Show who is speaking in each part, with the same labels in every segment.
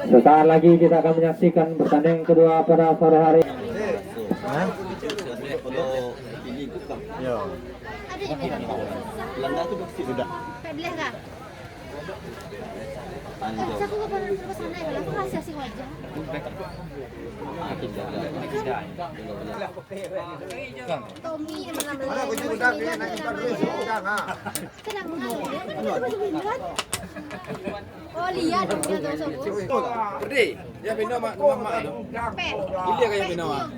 Speaker 1: Sesaat lagi kita akan menyaksikan pertandingan kedua pada sore hari.
Speaker 2: Oh lihat dia tuh.
Speaker 3: Gede, dia pindah mak tu. Dia kayak pindah mak.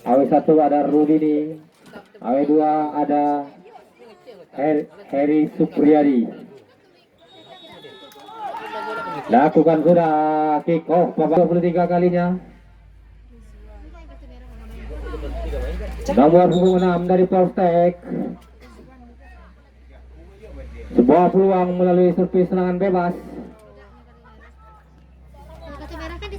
Speaker 1: AW1 ada Rudini, AW2 ada Heri Supriyadi. Lakukan sudah kick off babak 23 kalinya. Nomor 6 dari Polstek. Sebuah peluang melalui servis serangan bebas.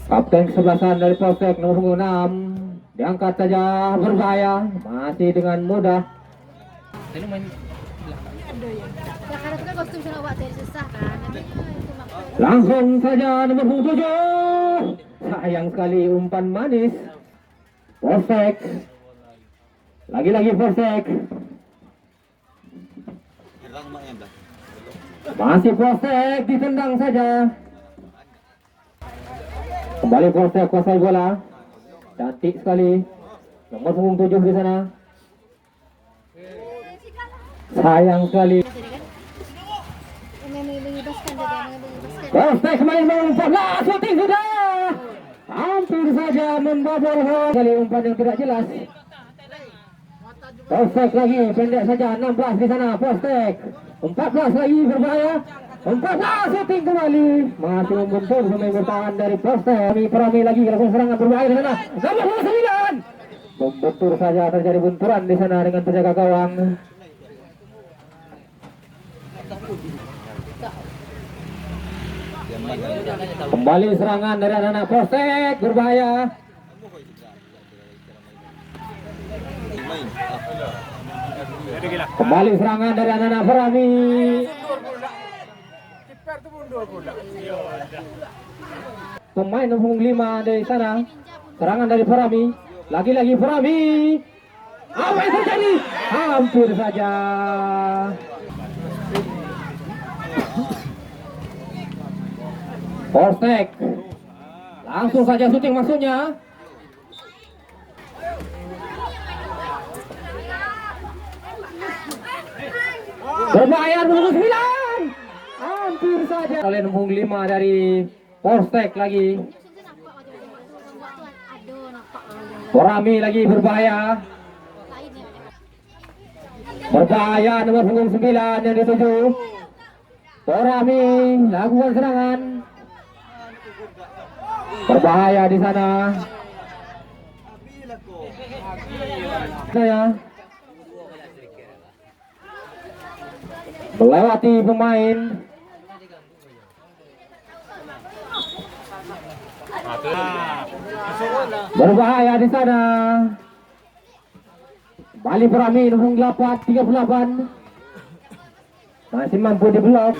Speaker 1: Kapten kesebelasan dari Polstek nomor 6 diangkat saja, berbahaya, masih dengan mudah. Langsung saja nomor 7. Sayang sekali umpan manis. Polstek. Lagi-lagi Polstek. Masih Polstek, ditendang saja. Kembali Polstek kuasai bola. Cantik sekali. Nomor punggung 7 di sana. Sayang sekali. Polstek kembali mengumpat. Shooting sudah. Hampir saja membobol kali umpan yang tidak jelas. Polstek lagi pendek saja, 16 di sana Polstek. 14 lagi berbahaya. 14 shooting kembali. Masih membentur pemain bertahan dari Polstek. Perami lagi lakukan serangan berbahaya di sana. Nomor 9. Membentur saja, terjadi benturan di sana dengan penjaga gawang. Kembali serangan dari anak-anak Polstek berbahaya. Kembali serangan dari anak-anak Perami. Pemain nomor 5 dari sana. Serangan dari Perami. Lagi-lagi Perami. Apa yang terjadi? Hampir saja. Polstek. Langsung saja syuting maksudnya. Berbahaya nomor 9. Hampir saja. Oleh nomor 5 dari Polstek lagi. Porami lagi berbahaya. Berbahaya nomor punggung 9 yang dituju. Porami lakukan serangan. Berbahaya di sana. Saya melewati pemain. Berbahaya di sana. Bali Perami nomor 38. Masih mampu diblok.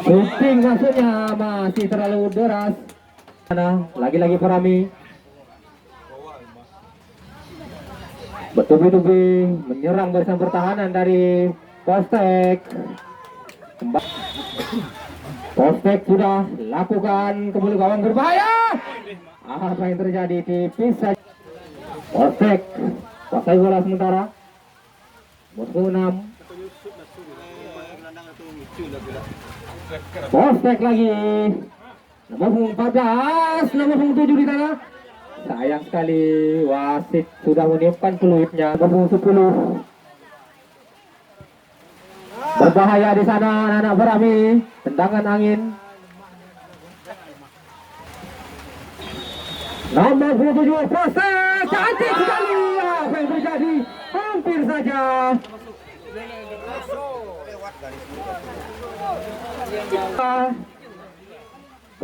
Speaker 1: Shooting maksudnya masih terlalu deras. Lagi-lagi Perami. Bertubi-tubi menyerang barisan pertahanan dari Polstek. Polstek sudah lakukan kembali gawang berbahaya. Apa yang terjadi? Tipis saja. Polstek kuasai bola sementara. Nomor 6. Polstek lagi. Nomor 14, nomor 7 di sana. Sayang sekali wasit sudah meniupkan peluitnya. Nomor 10. Berbahaya di sana anak-anak Perami. Tendangan angin. Nomor 27 Polstek. Cantik sekali. Apa yang terjadi? Hampir saja.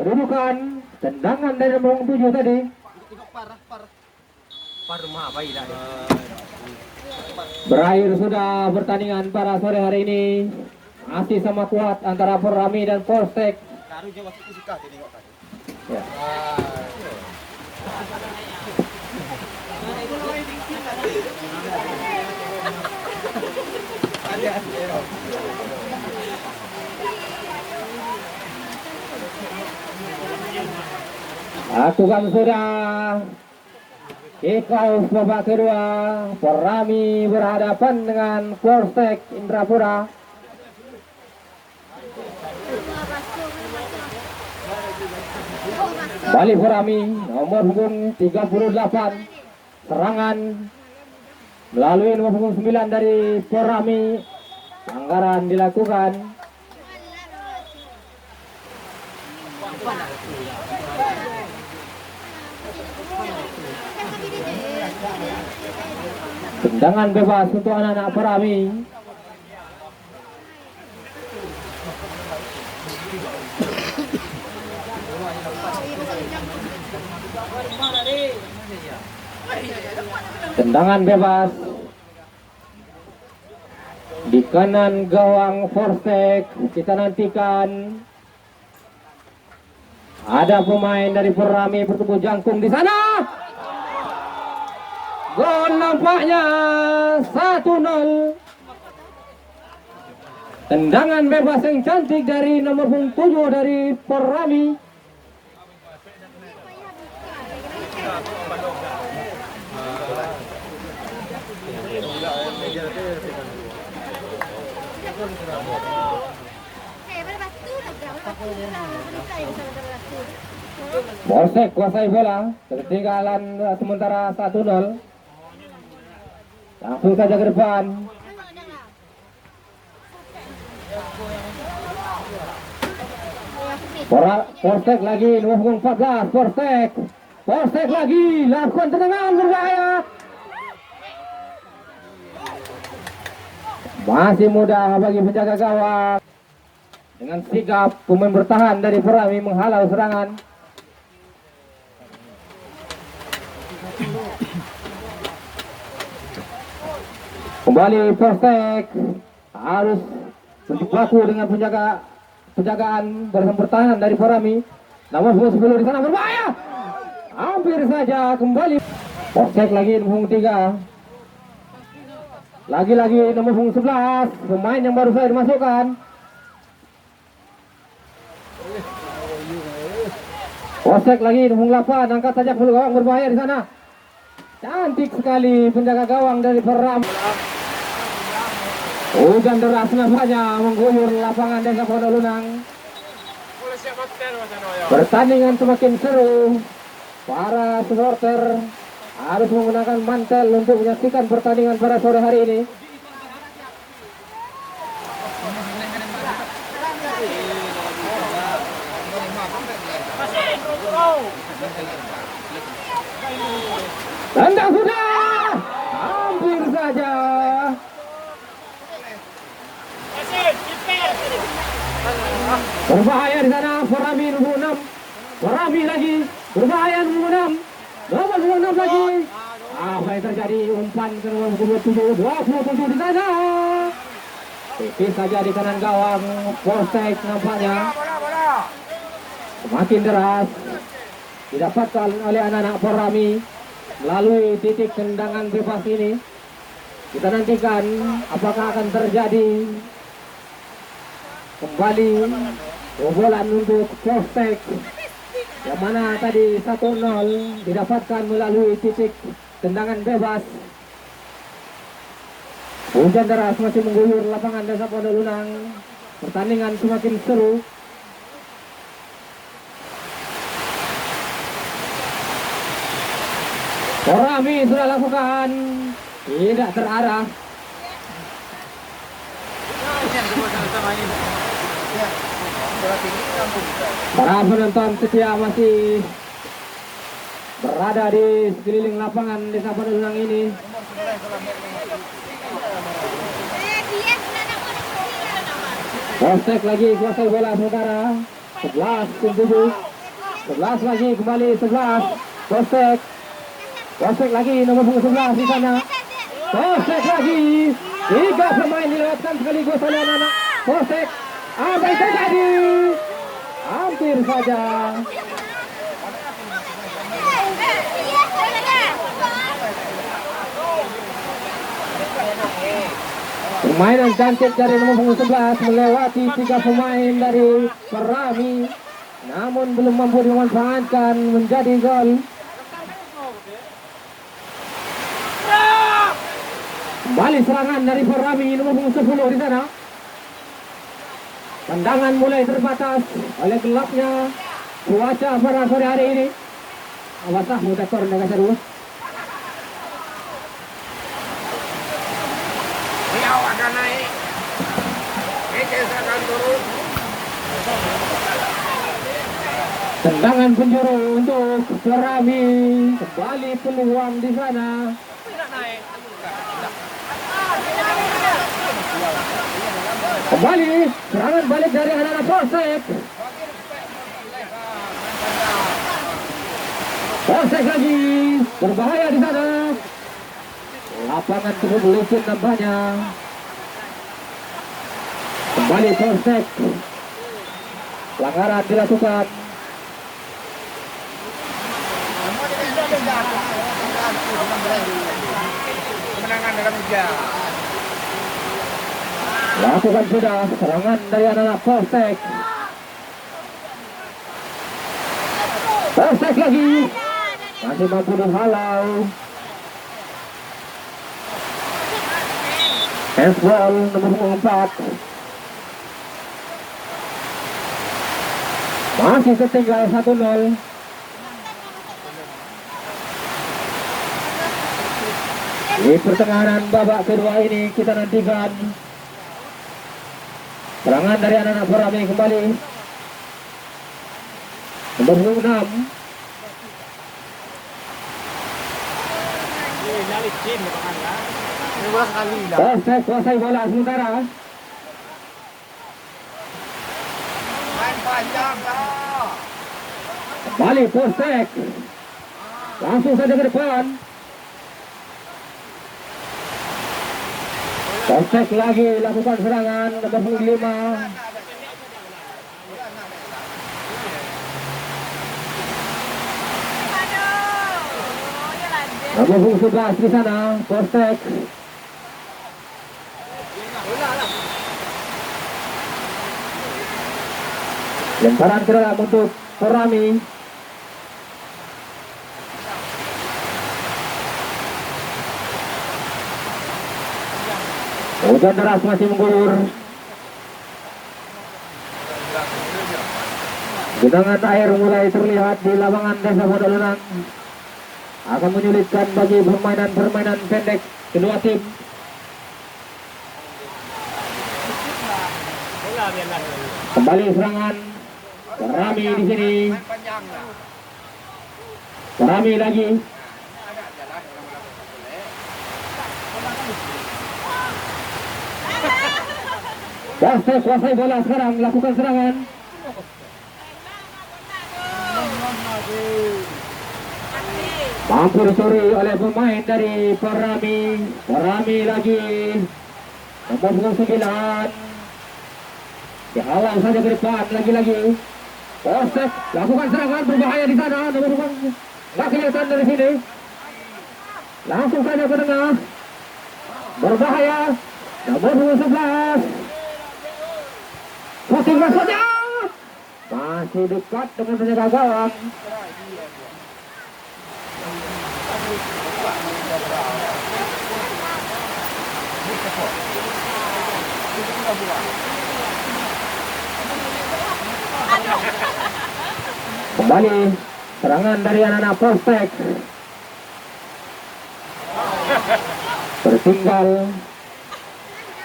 Speaker 1: kedudukan tendangan dari nomor 7 tadi. Berakhir sudah pertandingan pada sore hari ini. Masih sama kuat antara Porami dan Polsek. Ya. Lakukan sudah kick off babak kedua. Porami berhadapan dengan Polsek Indrapura. Balik Porami nomor punggung 38. Serangan melalui nomor punggung 9 dari Porami. Pelanggaran dilakukan. Tendangan bebas untuk anak-anak Porami. Tendangan bebas di kanan gawang Polsek. Kita nantikan ada pemain dari Porami bertemu jangkung di sana. Gol nampaknya 1-0. Tendangan bebas yang cantik dari nomor punggung 7 dari Porami. Polsek kuasai bola, ketinggalan sementara 1-0. Langsung saja ke depan. Polsek lagi nomor punggung 14. Polsek lagi lakukan tendangan berbahaya. Masih mudah bagi penjaga gawang. Dengan sigap pemain bertahan dari Porami menghalau serangan. Kembali Polsek harus berjibaku dengan penjagaan bersama bertahan dari Porami. Namun 10 di sana berbahaya. Hampir saja kembali. Polsek lagi nomor 3. Lagi-lagi nomor 11. Pemain yang baru saja dimasukkan. Polsek lagi nomor 8. Angkat saja ke gawang berbahaya di sana. Cantik sekali penjaga gawang dari Porami. Hujan deras nampaknya mengguyur lapangan Desa Pondolunang. Pertandingan semakin seru. Para supporter harus menggunakan mantel untuk menyaksikan pertandingan pada sore hari ini. Tendang sudah, hampir saja. Berbahaya di sana, Porami nomor 6. Porami lagi, berbahaya nomor 6. Nomor 6 lagi. Apa yang terjadi? Umpan ke nomor 27 di sana. Tipis saja di kanan gawang Polsek nampaknya. Semakin deras didapatkan oleh anak-anak Porami melalui titik tendangan bebas ini. Kita nantikan apakah akan terjadi kembali bobolan untuk Polsek yang mana tadi 1-0 didapatkan melalui titik tendangan bebas. Hujan deras masih mengguyur lapangan Desa Pondolunang. Pertandingan semakin seru. Porami sudah lakukan, tidak terarah. Para penonton setia masih berada di sekeliling lapangan Desa Pondolunang ini. Polsek lagi kuasai bola sementara 11-7. 11 lagi kembali 11. Postek. Postek lagi nomor punggung 11 di sana. Postek lagi. 3 pemain dilewatkan sekaligus oleh anak-anak. Postek. Apa yang terjadi? Hampir saja. Permainan cantik dari nomor punggung 11 melewati 3 pemain dari Perami, namun belum mampu dimanfaatkan menjadi gol. Kembali serangan dari Perami nomor punggung 10 di sana. Pandangan mulai terbatas oleh gelapnya cuaca pada sore hari ini. Awas ah, mudah turun dengan seru.
Speaker 3: Beliau akan naik. Kekes akan turun.
Speaker 1: Tendangan penjuru untuk Perami. Kembali peluang di sana. Kembali serangan balik dari anak-anak Polsek. Polsek lagi berbahaya di sana. Lapangan cukup licin nampaknya. Kembali Polsek. Pelanggaran dilakukan.
Speaker 3: Kemenangan dalam hujan.
Speaker 1: Lakukan sudah serangan dari anak-anak Polsek. Polsek lagi. Masih mampu dihalau. Handball nomor 4. Masih tertinggal 1-0. Di pertengahan babak kedua ini kita nantikan serangan dari anak-anak Perami kembali. Nomor 6. Polsek kuasai bola sementara.
Speaker 3: Main panjang dah.
Speaker 1: Kembali Polsek. Langsung saja ke depan. Polsek lagi lakukan serangan nomor 5. Nomor 11 di sana, Polsek. Lemparan ke dalam untuk Perami. Hujan deras masih mengguyur. Genangan air mulai terlihat di lapangan Desa Podolunang. Akan menyulitkan bagi permainan pendek kedua tim. Kembali serangan Perami di sini.
Speaker 3: Main panjang dah.
Speaker 1: Perami lagi. Polsek kuasai bola sekarang lakukan serangan. Mampu dicuri oleh pemain dari Perami. Perami lagi. Nomor 9. Dihalau saja ke depan lagi-lagi. Polsek lakukan serangan berbahaya di sana. Nomor 9. Nggak kelihatan dari sini. Langsung saja ke tengah. Berbahaya. Nomor 11. Shooting masuknya. Masih dekat dengan penjaga gawang. Kembali serangan dari anak-anak Polsek. Tertinggal.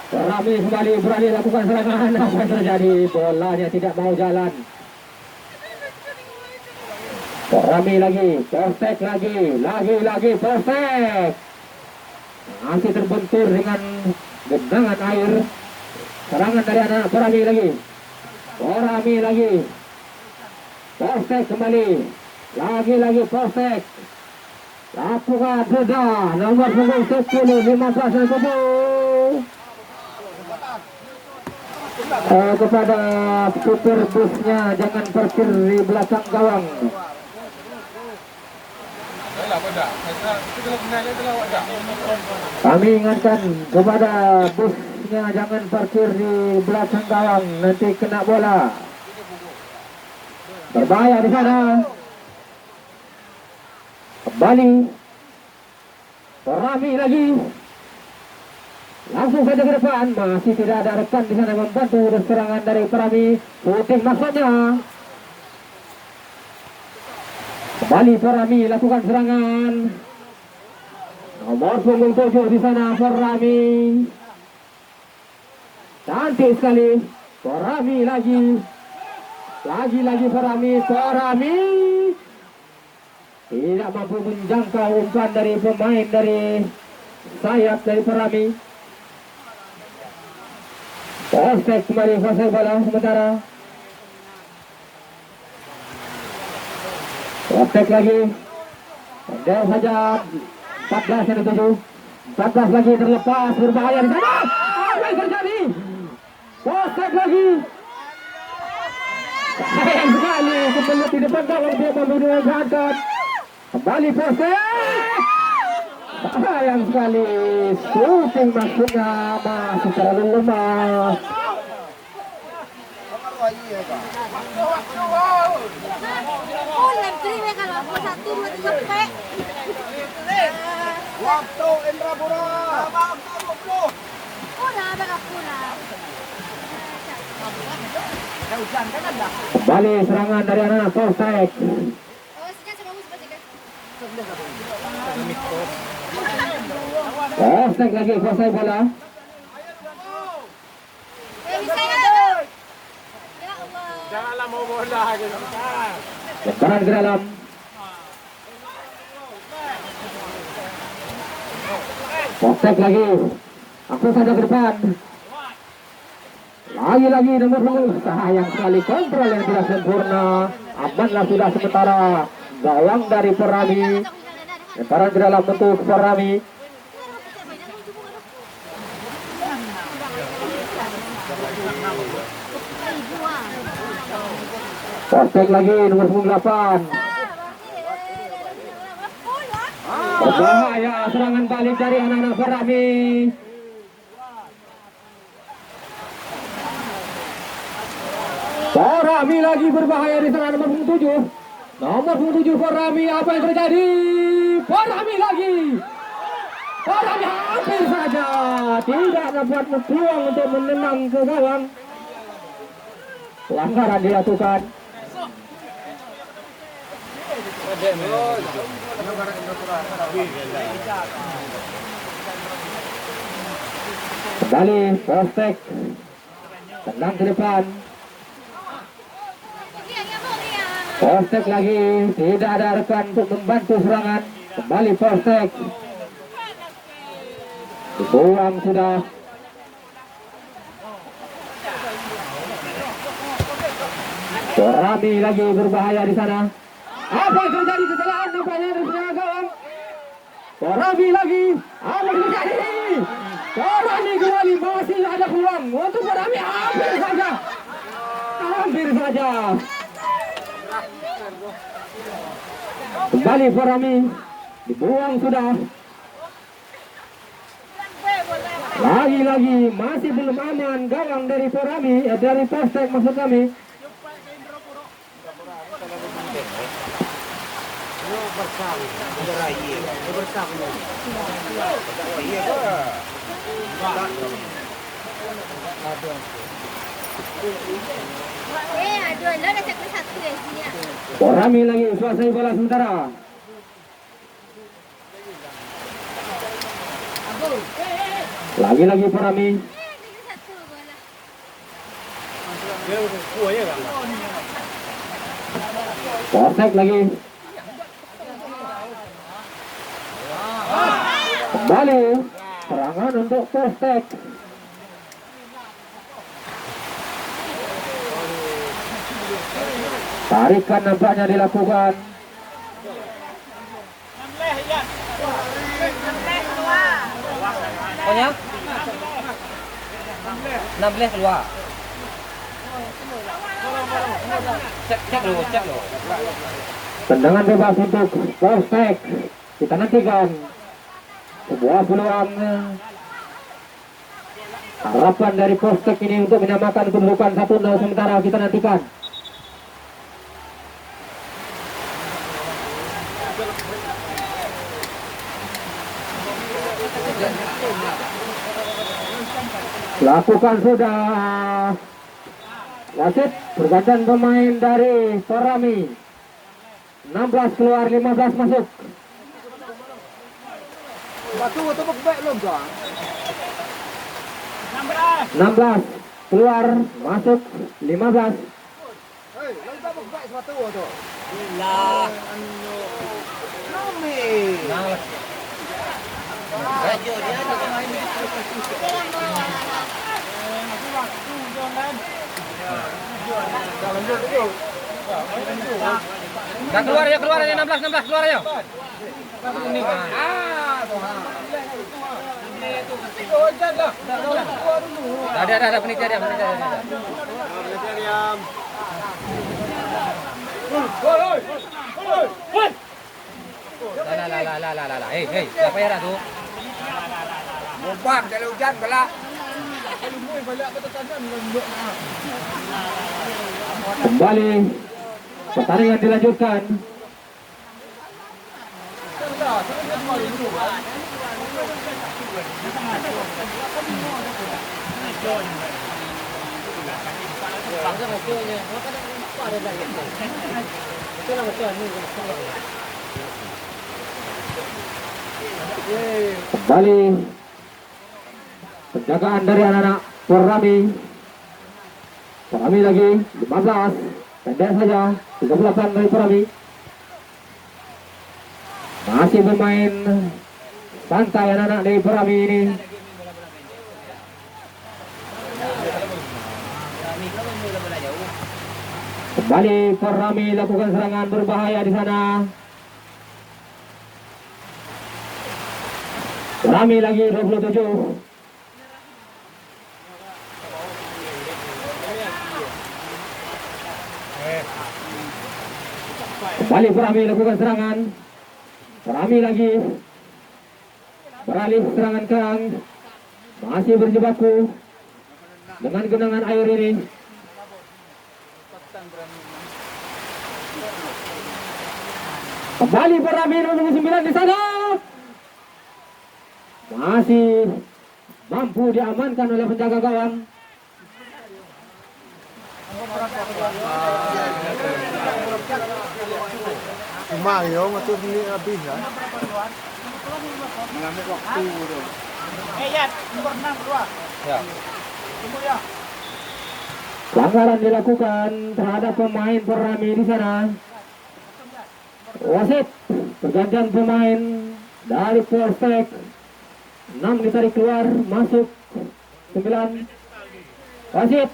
Speaker 1: Perami kembali berani lakukan serangan. Apa yang terjadi? Bolanya tidak mau jalan. Perami lagi, Polsek lagi Polsek. Masih terbentur dengan genangan air. Serangan dari anak Perami lagi. Postek kembali. Lagi-lagi Postek. Lakukan sudah. Nomor punggung 10, 15 dan kubu. Kepada supir busnya, jangan parkir di belakang gawang. Kami ingatkan kepada busnya, jangan parkir di belakang gawang, nanti kena bola. Berbahaya di sana. Kembali. Rami lagi. Langsung saja ke depan, masih tidak ada rekan di sana membantu serangan dari Parami. Puting maksudnya. Kembali Parami lakukan serangan. Nomor punggung 7 di sana Parami. Cantik sekali. Parami lagi. Lagi-lagi Parami. Tidak mampu menjangkau umpan dari pemain dari sayap dari Parami. Postek kembali kuasai bola sementara. Postek lagi. Pendek saja. 14 dan 7. 14 lagi terlepas, berbahaya di sana. Apa yang terjadi? Postek lagi. Sayang sekali, kembali di depan gawang dia membunuh angkat. Kembali Postek. Sayang sekali, shooting maksudnya masih terlalu lemah.
Speaker 2: Ulam terima kalau aku 1, 2, 3 pe.
Speaker 3: Waktu Indra Pura.
Speaker 2: Udah ada kapula.
Speaker 1: Kembali serangan dari anak Postek.
Speaker 2: Oh, sekian sebagus baca kan.
Speaker 1: Postek lagi kuasai bola.
Speaker 2: Bisa ya. Ya Allah.
Speaker 3: Janganlah mau bola gitu.
Speaker 1: Lemparan ke dalam. Postek lagi. Aku saja ke depan. Lagi-lagi nomor 10. Sayang sekali kontrol yang tidak sempurna. Amanlah sudah sementara. Gawang dari Parami. Lemparan ke dalam untuk Parami. Postek lagi nomor 8. Berbahaya serangan balik dari anak-anak Parami. Parami lagi berbahaya di sana nomor 7. Nomor 7 Parami, apa yang terjadi? Parami lagi. Parami hampir saja tidak dapat peluang untuk menendang ke gawang. Pelanggaran dilakukan. Kembali Postek. Tendang ke depan. Postek lagi, tidak ada rekan untuk membantu serangan. Kembali Postek. Dibuang sudah. Parami lagi berbahaya di sana. Apa yang terjadi? Kesalahan nampaknya dari setengah gawang. Parami lagi. Apa yang terjadi? Parami kembali, masih ada peluang untuk Parami. Hampir saja. Hampir saja. Kembali Parami. Dibuang sudah. Lagi-lagi masih belum aman gawang dari Parami, dari Postek maksud kami.
Speaker 2: Aduh, lo ada satu deh sini.
Speaker 1: Parami lagi kuasai bola sementara. Lagi-lagi Parami.
Speaker 2: Satu bola.
Speaker 1: Postek lagi. Kembali serangan untuk Postek. Tarikan nampaknya dilakukan.
Speaker 4: Pokoknya 16 keluar. Cek dulu.
Speaker 1: Tendangan bebas untuk Polsek. Kita nantikan sebuah peluang. Harapan dari Polsek ini untuk menyamakan kedudukan 1-0 sementara kita nantikan. Lakukan sudah. Wasit pergantian pemain dari Porami. 16 keluar, 15 masuk.
Speaker 3: Batu atau baik belum tuh?
Speaker 1: 16 keluar, masuk 15.
Speaker 3: Hei, lalu tak baik sepatu tuh.
Speaker 4: Lah.
Speaker 3: Nami.
Speaker 4: Baju dia Dah keluar aja 16 keluar aja. Ini kan. Ada penitia dia. Lah. Hei, siapa ya tu?
Speaker 3: Mumpang dari hujan gelap.
Speaker 1: Kembali pertandingan dilanjutkan. Kembali penjagaan dari anak-anak Porami. Porami lagi 15, pendek saja 38 dari Porami. Masih bermain santai anak-anak dari Porami ini. Kembali Porami lakukan serangan berbahaya di sana. Porami lagi 27. Kembali Porami lakukan serangan. Porami lagi beralih serangan kerang. Masih berjibaku dengan genangan air ini. Kembali Porami nomor 9 di sana. Masih mampu diamankan oleh penjaga gawang.
Speaker 3: Mario masuk ini habis kan? Mengambil waktu tu.
Speaker 4: Nomor 6 keluar. Ya.
Speaker 1: Pelanggaran dilakukan terhadap pemain Porami di sana. Wasit pergantian pemain dari Polsek. 6 ditarik keluar, masuk 9. Wasit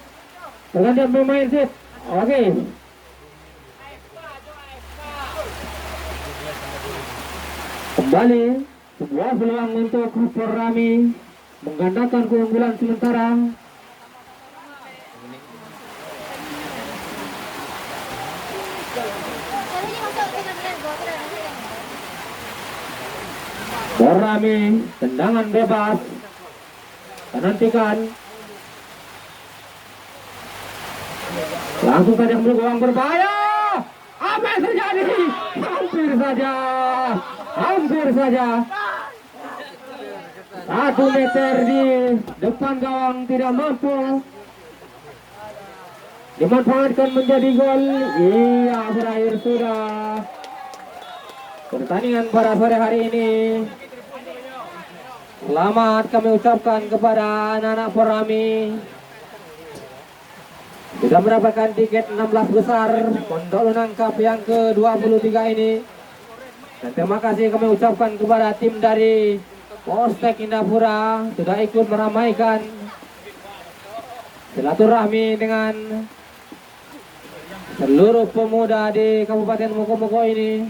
Speaker 1: pergantian pemain sip. Oke. Kembali sebuah peluang untuk Porami menggandakan keunggulan sementara. Porami tendangan bebas. Nantikan. Langsung saja peluang berbahaya. Apa yang terjadi? Hampir saja. 1 meter di depan gawang tidak mampu dimanfaatkan menjadi gol. Iya, berakhir sudah pertandingan pada sore hari ini. Selamat kami ucapkan kepada anak-anak Porami sudah mendapatkan tiket 16 besar Pondok Lunang Cup yang ke-23 ini. Dan terima kasih kami ucapkan kepada tim dari Polsek Indapura sudah ikut meramaikan silaturahmi dengan seluruh pemuda di Kabupaten Mokomogo ini.